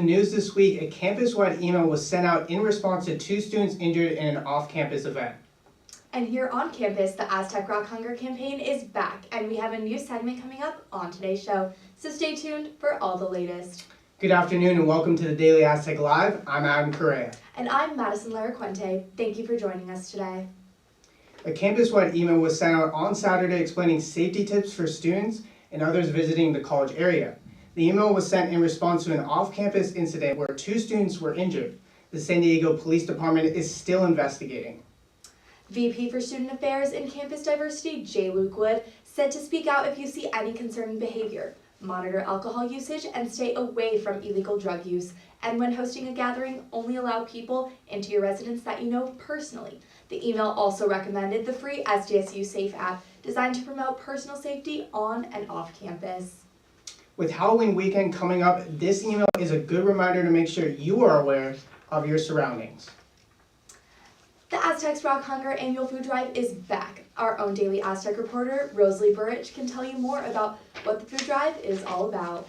the news this week, a campus-wide email was sent out in response to 2 students injured in an off-campus event. And here on campus, the Aztec Rock Hunger campaign is back, and we have a new segment coming up on today's show. So stay tuned for all the latest. Good afternoon and welcome to the Daily Aztec Live. I'm Adam Correa. And I'm Madison Laracuente. Thank you for joining us today. A campus-wide email was sent out on Saturday explaining safety tips for students and others visiting the college area. The email was sent in response to an off-campus incident where 2 students were injured. The San Diego Police Department is still investigating. VP for Student Affairs and Campus Diversity, J. Luke Wood, said to speak out if you see any concerning behavior, monitor alcohol usage, and stay away from illegal drug use. And when hosting a gathering, only allow people into your residence that you know personally. The email also recommended the free SDSU Safe app, designed to promote personal safety on and off campus. With Halloween weekend coming up, this email is a good reminder to make sure you are aware of your surroundings. The Aztec's Rock Hunger annual food drive is back. Our own Daily Aztec reporter, Rosalie Burrich, can tell you more about what the food drive is all about.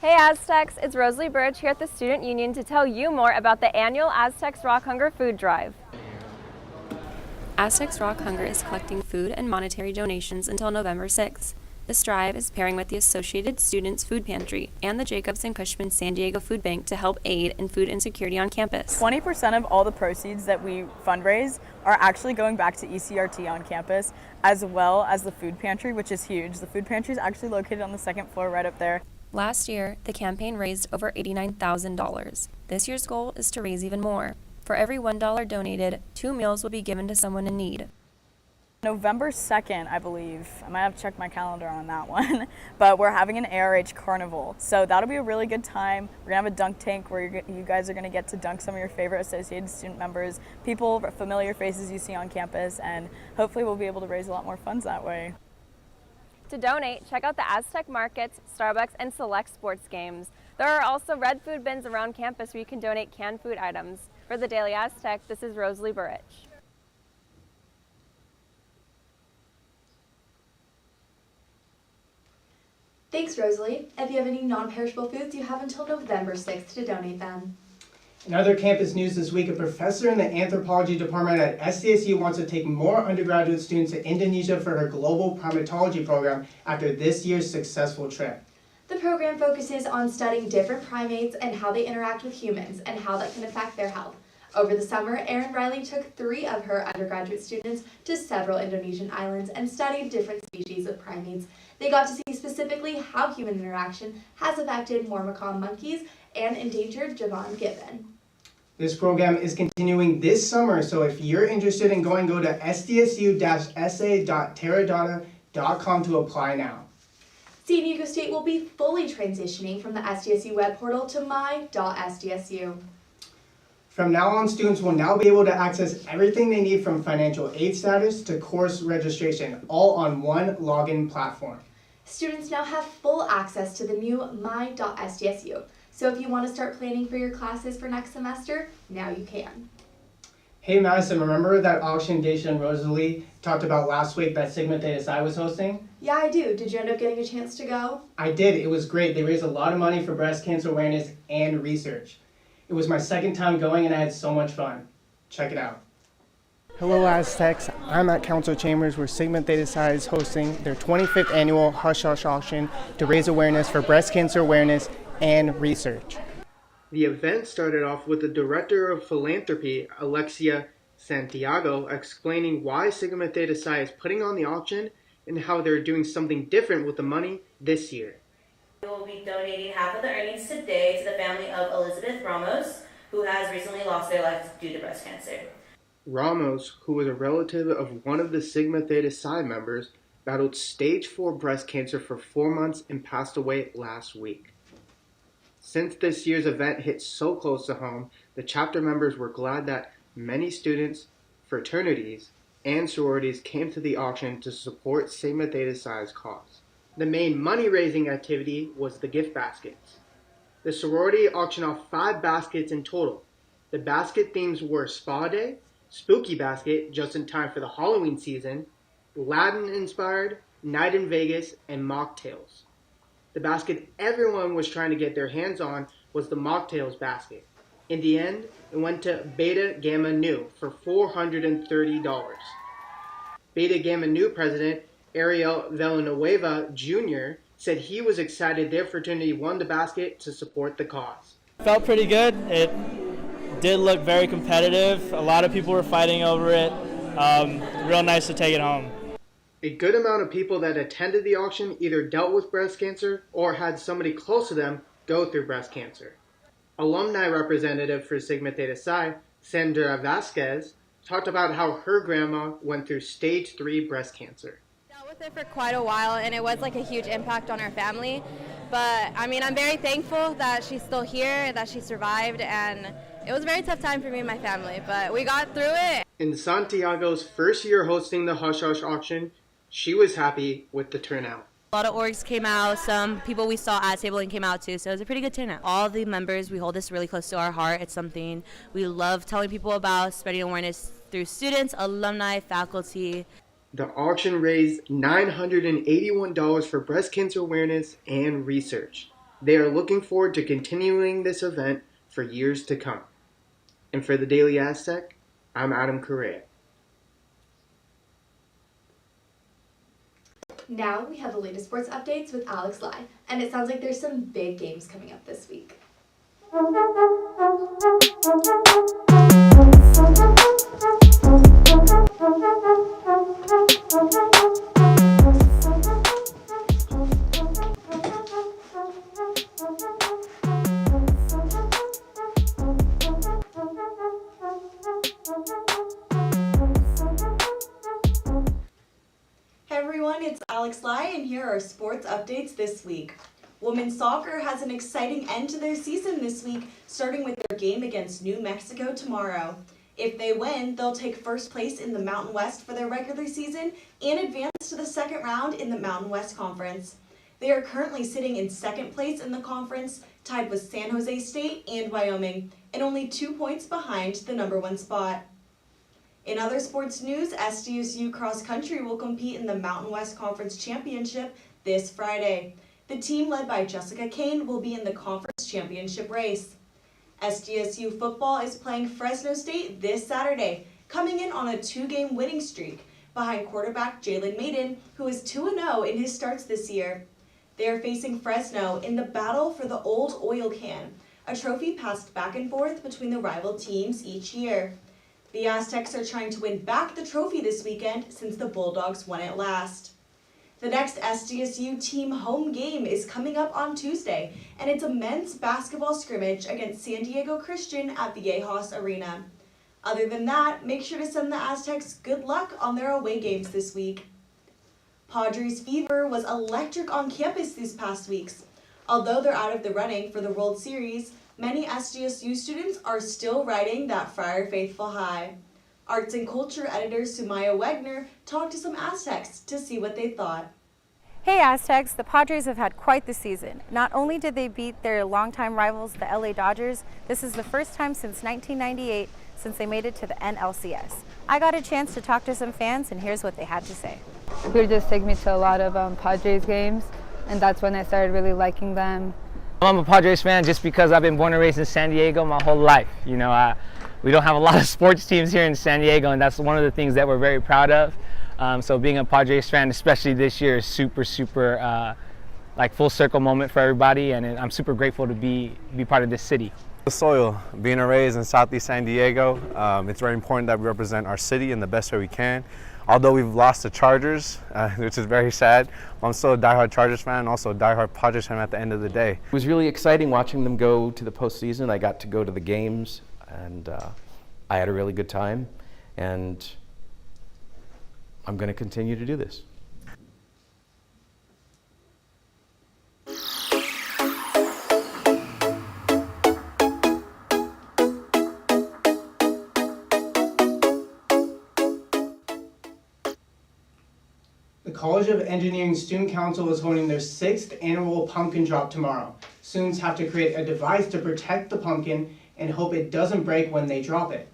Hey Aztecs, it's Rosalie Burrich here at the Student Union to tell you more about the annual Aztecs Rock Hunger food drive. Aztecs Rock Hunger is collecting food and monetary donations until November 6th. This drive is pairing with the Associated Students Food Pantry and the Jacobs and Cushman San Diego Food Bank to help aid in food insecurity on campus. 20% of all the proceeds that we fundraise are actually going back to ECRT on campus, as well as the food pantry, which is huge. The food pantry is actually located on the 2nd floor right up there. Last year, the campaign raised over $89,000. This year's goal is to raise even more. For every $1 donated, 2 meals will be given to someone in need. November 2nd, I believe. I might have to check my calendar on that one. But we're having an ARH carnival. So that'll be a really good time. We're going to have a dunk tank where you guys are going to get to dunk some of your favorite Associated Student members, people, familiar faces you see on campus, and hopefully we'll be able to raise a lot more funds that way. To donate, check out the Aztec Markets, Starbucks, and select sports games. There are also red food bins around campus where you can donate canned food items. For the Daily Aztec, this is Rosalie Burrich. Thanks, Rosalie. If you have any non-perishable foods, you have until November 6th to donate them. In other campus news this week, a professor in the anthropology department at SDSU wants to take more undergraduate students to Indonesia for her global primatology program after this year's successful trip. The program focuses on studying different primates and how they interact with humans and how that can affect their health. Over the summer, Erin Riley took 3 of her undergraduate students to several Indonesian islands and studied different species of primates. They got to see specifically how human interaction has affected Mormicon monkeys and endangered Javan gibbon. This program is continuing this summer, so if you're interested in going, go to sdsu-sa.terradata.com to apply now. San Diego State will be fully transitioning from the SDSU web portal to my.sdsu. From now on, students will now be able to access everything they need from financial aid status to course registration, all on one login platform. Students now have full access to the new my.sdsu. So if you want to start planning for your classes for next semester, now you can. Hey Madison, remember that auction Daisha and Rosalie talked about last week that Sigma Theta Psi was hosting? Yeah, I do. Did you end up getting a chance to go? I did. It was great. They raised a lot of money for breast cancer awareness and research. It was my 2nd time going and I had so much fun. Check it out. Hello Aztecs, I'm at Council Chambers where Sigma Theta Psi is hosting their 25th annual Hush Hush auction to raise awareness for breast cancer awareness and research. The event started off with the Director of Philanthropy, Alexia Santiago, explaining why Sigma Theta Psi is putting on the auction and how they're doing something different with the money this year. We will be donating half of the earnings today to the family of Elizabeth Ramos, who has recently lost their life due to breast cancer. Ramos, who was a relative of one of the Sigma Theta Psi members, battled stage 4 breast cancer for 4 months and passed away last week. Since this year's event hit so close to home, the chapter members were glad that many students, fraternities, and sororities came to the auction to support Sigma Theta Psi's cause. The main money-raising activity was the gift baskets. The sorority auctioned off 5 baskets in total. The basket themes were Spa Day, Spooky Basket, just in time for the Halloween season, Latin-inspired, Night in Vegas, and Mocktails. The basket everyone was trying to get their hands on was the mocktails basket. In the end, it went to Beta Gamma Nu for $430. Beta Gamma Nu president Ariel Villanueva Jr. said he was excited their fraternity won the basket to support the cause. Felt pretty good. It did look very competitive. A lot of people were fighting over it. Real nice to take it home. A good amount of people that attended the auction either dealt with breast cancer or had somebody close to them go through breast cancer. Alumni representative for Sigma Theta Psi, Sandra Vasquez, talked about how her grandma went through stage 3 breast cancer. Dealt with it for quite a while, and it was like a huge impact on our family. But I mean, I'm very thankful that she's still here, that she survived, and it was a very tough time for me and my family, but we got through it. In Santiago's first year hosting the Hush Hush auction, she was happy with the turnout. A lot of orgs came out, some people we saw at tabling came out too, so it was a pretty good turnout. All the members, we hold this really close to our heart. It's something we love telling people about, spreading awareness through students, alumni, faculty. The auction raised $981 for breast cancer awareness and research. They are looking forward to continuing this event for years to come. And for the Daily Aztec, I'm Adam Correa. Now we have the latest sports updates with Alex Lai, and it sounds like there's some big games coming up this week. It's Alex Lai, and here are sports updates this week. Women's soccer has an exciting end to their season this week, starting with their game against New Mexico tomorrow. If they win, they'll take first place in the Mountain West for their regular season and advance to the second round in the Mountain West Conference. They are currently sitting in second place in the conference, tied with San Jose State and Wyoming, and only 2 points behind the number 1 spot. In other sports news, SDSU cross country will compete in the Mountain West Conference Championship this Friday. The team led by Jessica Kane will be in the conference championship race. SDSU football is playing Fresno State this Saturday, coming in on a 2-game winning streak behind quarterback Jalen Maiden, who is 2-0 in his starts this year. They are facing Fresno in the battle for the Old Oil Can, a trophy passed back and forth between the rival teams each year. The Aztecs are trying to win back the trophy this weekend since the Bulldogs won it last. The next SDSU team home game is coming up on Tuesday, and it's a men's basketball scrimmage against San Diego Christian at Viejas Arena. Other than that, make sure to send the Aztecs good luck on their away games this week. Padres fever was electric on campus these past weeks. Although they're out of the running for the World Series, many SDSU students are still riding that Friar Faithful high. Arts and Culture editor Sumaya Wegner talked to some Aztecs to see what they thought. Hey Aztecs, the Padres have had quite the season. Not only did they beat their longtime rivals, the LA Dodgers, this is the first time since 1998 since they made it to the NLCS. I got a chance to talk to some fans, and here's what they had to say. He would just take me to a lot of Padres games, and that's when I started really liking them. I'm a Padres fan just because I've been born and raised in San Diego my whole life. You know, we don't have a lot of sports teams here in San Diego, and that's one of the things that we're very proud of. So being a Padres fan, especially this year, is super like full circle moment for everybody, and I'm super grateful to be part of this city. The soil, being raised in Southeast San Diego, it's very important that we represent our city in the best way we can. Although we've lost the Chargers, which is very sad, I'm still a diehard Chargers fan and also a diehard Padres fan at the end of the day. It was really exciting watching them go to the postseason. I got to go to the games, and I had a really good time, and I'm going to continue to do this. The College of Engineering Student Council is holding their 6th annual pumpkin drop tomorrow. Students have to create a device to protect the pumpkin and hope it doesn't break when they drop it.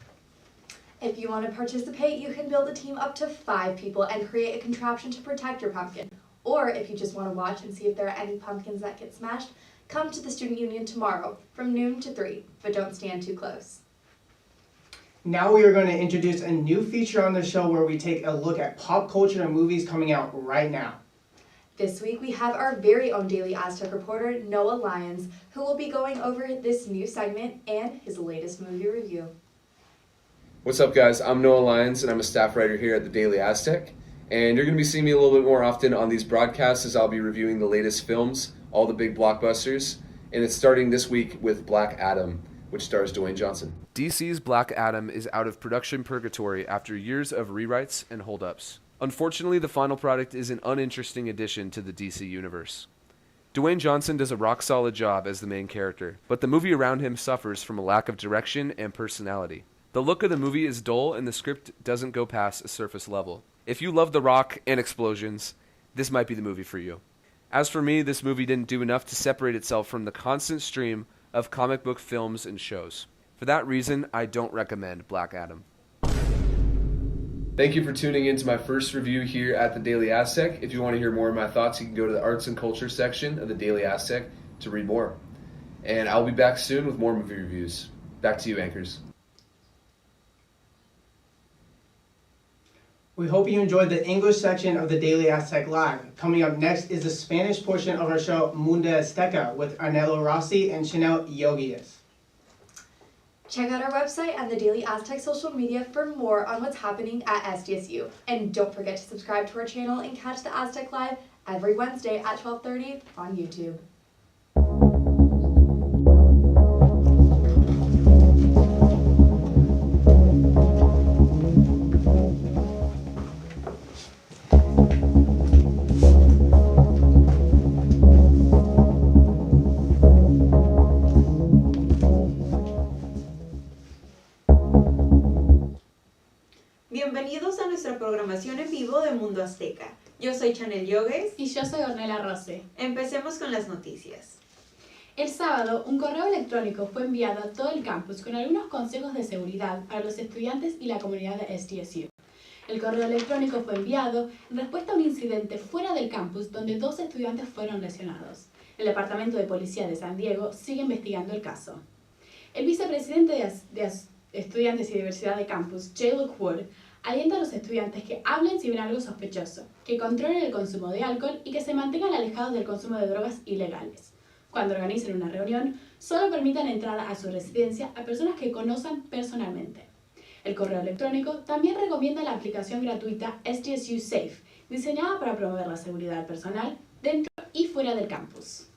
If you want to participate, you can build a team up to 5 people and create a contraption to protect your pumpkin. Or if you just want to watch and see if there are any pumpkins that get smashed, Come to the Student Union tomorrow from noon to 3, but don't stand too close. Now we are going to introduce a new feature on the show where we take a look at pop culture and movies coming out right now. This week we have our very own Daily Aztec reporter, Noah Lyons, who will be going over this new segment and his latest movie review. What's up, guys? I'm Noah Lyons, and I'm a staff writer here at the Daily Aztec. And you're going to be seeing me a little bit more often on these broadcasts as I'll be reviewing the latest films, all the big blockbusters. And it's starting this week with Black Adam, which stars Dwayne Johnson. DC's Black Adam is out of production purgatory after years of rewrites and holdups. Unfortunately, the final product is an uninteresting addition to the DC universe. Dwayne Johnson does a rock-solid job as the main character, but the movie around him suffers from a lack of direction and personality. The look of the movie is dull and the script doesn't go past a surface level. If you love The Rock and explosions, this might be the movie for you. As for me, this movie didn't do enough to separate itself from the constant stream of comic book films and shows. For that reason, I don't recommend Black Adam. Thank you for tuning in to my first review here at the Daily Aztec. If you want to hear more of my thoughts, you can go to the Arts and Culture section of the Daily Aztec to read more. And I'll be back soon with more movie reviews. Back to you, anchors. We hope you enjoyed the English section of the Daily Aztec Live. Coming up next is the Spanish portion of our show, Mundo Azteca, with Ornella Rossi and Chanel Yoguez. Check out our website and the Daily Aztec social media for more on what's happening at SDSU. And don't forget to subscribe to our channel and catch the Aztec Live every Wednesday at 12:30 on YouTube. Bienvenidos a nuestra programación en vivo de Mundo Azteca. Yo soy Chanel Yoguez. Y yo soy Ornella Rossi. Empecemos con las noticias. El sábado, un correo electrónico fue enviado a todo el campus con algunos consejos de seguridad para los estudiantes y la comunidad de SDSU. El correo electrónico fue enviado en respuesta a un incidente fuera del campus donde 2 estudiantes fueron lesionados. El Departamento de Policía de San Diego sigue investigando el caso. El vicepresidente de Estudiantes y Diversidad de Campus, Yoguez, alienta a los estudiantes que hablen si ven algo sospechoso, que controlen el consumo de alcohol y que se mantengan alejados del consumo de drogas ilegales. Cuando organicen una reunión, solo permitan entrada a su residencia a personas que conozcan personalmente. El correo electrónico también recomienda la aplicación gratuita SDSU Safe, diseñada para promover la seguridad personal dentro y fuera del campus.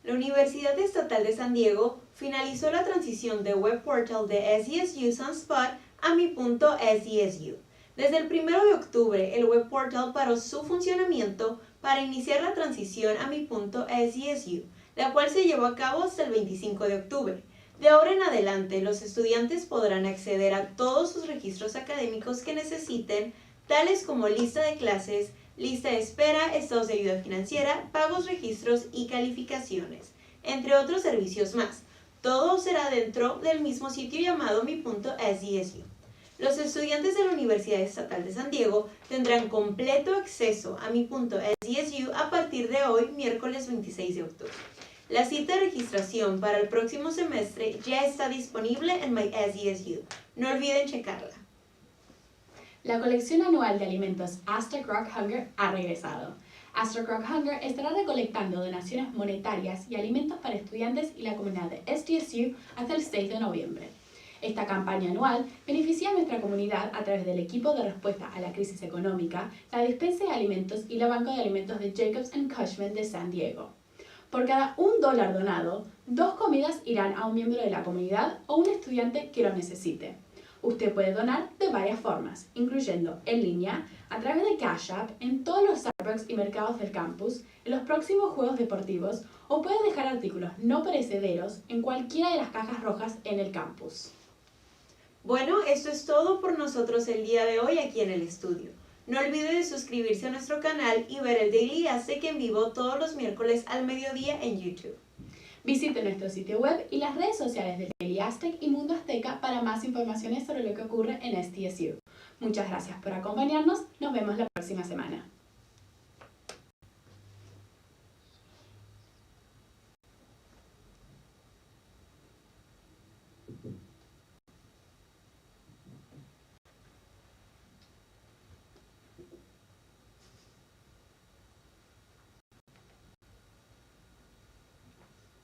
La Universidad Estatal de San Diego finalizó la transición de web portal de SDSU Sunspot a mi.sdsu. Desde el 1 de octubre, el web portal paró su funcionamiento para iniciar la transición a mi.sdsu, la cual se llevó a cabo hasta el 25 de octubre. De ahora en adelante, los estudiantes podrán acceder a todos sus registros académicos que necesiten, tales como lista de clases, lista de espera, estados de ayuda financiera, pagos, registros y calificaciones, entre otros servicios más. Todo será dentro del mismo sitio llamado mi.sdsu. Los estudiantes de la Universidad Estatal de San Diego tendrán completo acceso a mi.sdsu a partir de hoy, miércoles 26 de octubre. La cita de registración para el próximo semestre ya está disponible en MySDSU. No olviden checarla. La colección anual de alimentos Aztec Rock Hunger ha regresado. Aztec Rock Hunger estará recolectando donaciones monetarias y alimentos para estudiantes y la comunidad de SDSU hasta el 6 de noviembre. Esta campaña anual beneficia a nuestra comunidad a través del equipo de respuesta a la crisis económica, la despensa de alimentos y la banca de alimentos de Yoguez and Cushman de San Diego. Por cada $1 donado, 2 comidas irán a un miembro de la comunidad o un estudiante que lo necesite. Usted puede donar de varias formas, incluyendo en línea, a través de Cash App, en todos los Starbucks y mercados del campus, en los próximos juegos deportivos, o puede dejar artículos no perecederos en cualquiera de las cajas rojas en el campus. Bueno, esto es todo por nosotros el día de hoy aquí en el estudio. No olvide de suscribirse a nuestro canal y ver el Daily Aztec en vivo todos los miércoles al mediodía en YouTube. Visite nuestro sitio web y las redes sociales de Daily Aztec y Mundo Azteca para más informaciones sobre lo que ocurre en SDSU. Muchas gracias por acompañarnos. Nos vemos la próxima semana.